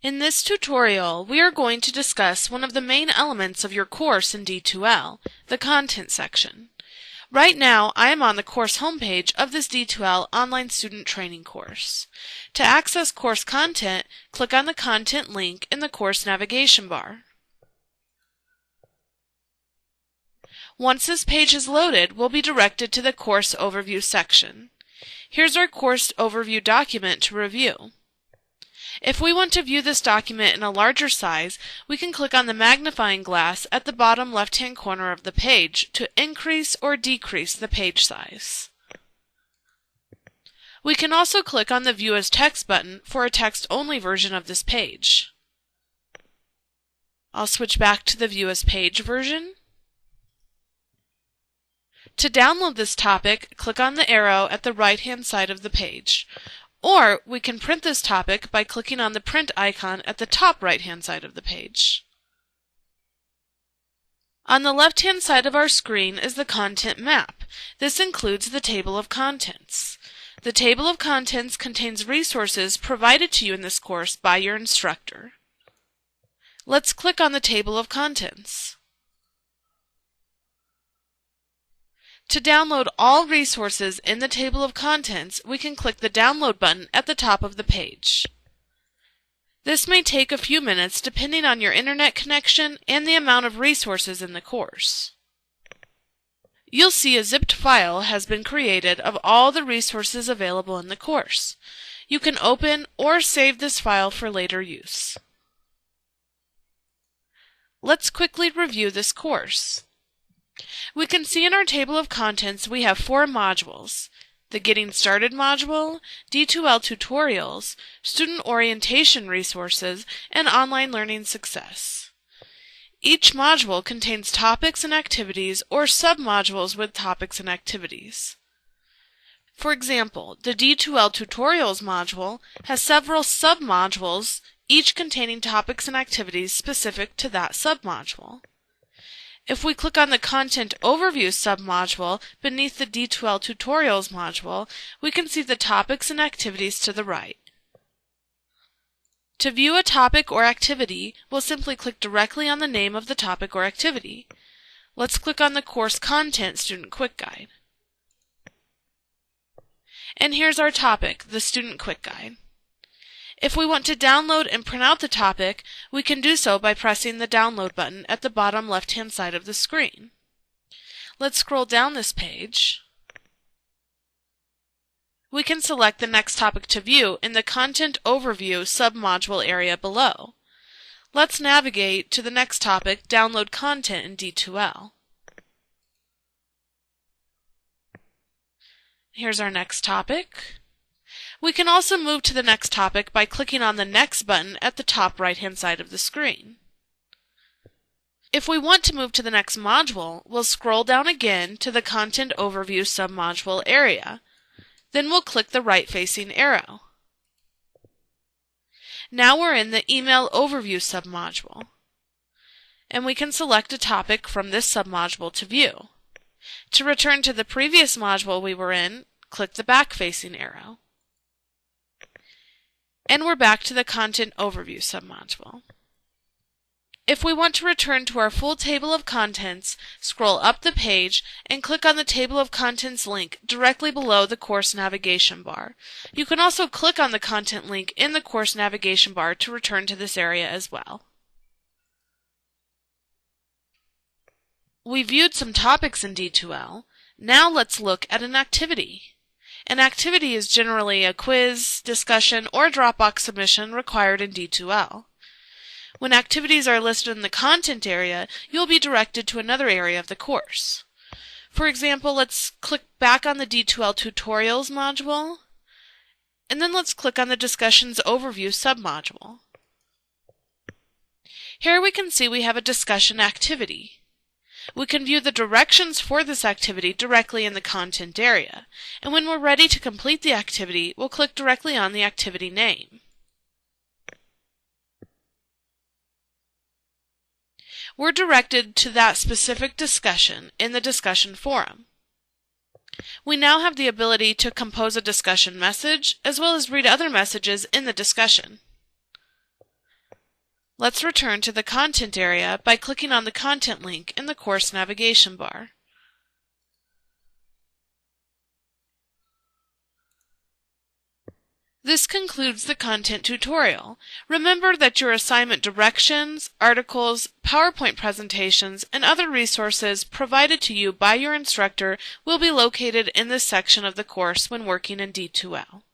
In this tutorial, we are going to discuss one of the main elements of your course in D2L, the content section. Right now, I am on the course homepage of this D2L online student training course. To access course content, click on the content link in the course navigation bar. Once this page is loaded, we'll be directed to the course overview section. Here's our course overview document to review. If we want to view this document in a larger size, we can click on the magnifying glass at the bottom left-hand corner of the page to increase or decrease the page size. We can also click on the View as Text button for a text-only version of this page. I'll switch back to the View as Page version. To download this topic, click on the arrow at the right-hand side of the page. Or we can print this topic by clicking on the print icon at the top right-hand side of the page. On the left-hand side of our screen is the content map. This includes the table of contents. The table of contents contains resources provided to you in this course by your instructor. Let's click on the table of contents. To download all resources in the table of contents, we can click the Download button at the top of the page. This may take a few minutes depending on your internet connection and the amount of resources in the course. You'll see a zipped file has been created of all the resources available in the course. You can open or save this file for later use. Let's quickly review this course. We can see in our table of contents we have 4 modules: the Getting Started module, D2L tutorials, student orientation resources, and online learning success. Each module contains topics and activities or submodules with topics and activities. For example, the D2L tutorials module has several submodules, each containing topics and activities specific to that submodule. If we click on the Content Overview submodule beneath the D2L Tutorials module, we can see the topics and activities to the right. To view a topic or activity, we'll simply click directly on the name of the topic or activity. Let's click on the Course Content Student Quick Guide. And here's our topic, the Student Quick Guide. If we want to download and print out the topic, we can do so by pressing the Download button at the bottom left-hand side of the screen. Let's scroll down this page. We can select the next topic to view in the Content Overview submodule area below. Let's navigate to the next topic, Download Content in D2L. Here's our next topic. We can also move to the next topic by clicking on the Next button at the top right-hand side of the screen. If we want to move to the next module, we'll scroll down again to the Content Overview submodule area. Then we'll click the right-facing arrow. Now we're in the Email Overview submodule, and we can select a topic from this submodule to view. To return to the previous module we were in, click the back-facing arrow. And we're back to the Content Overview submodule. If we want to return to our full table of contents, scroll up the page and click on the Table of Contents link directly below the course navigation bar. You can also click on the content link in the course navigation bar to return to this area as well. We viewed some topics in D2L. Now let's look at an activity. An activity is generally a quiz, discussion, or Dropbox submission required in D2L. When activities are listed in the content area, you'll be directed to another area of the course. For example, let's click back on the D2L Tutorials module, and then let's click on the Discussions Overview submodule. Here we can see we have a discussion activity. We can view the directions for this activity directly in the content area, and when we're ready to complete the activity, we'll click directly on the activity name. We're directed to that specific discussion in the discussion forum. We now have the ability to compose a discussion message, as well as read other messages in the discussion. Let's return to the Content area by clicking on the Content link in the course navigation bar. This concludes the content tutorial. Remember that your assignment directions, articles, PowerPoint presentations, and other resources provided to you by your instructor will be located in this section of the course when working in D2L.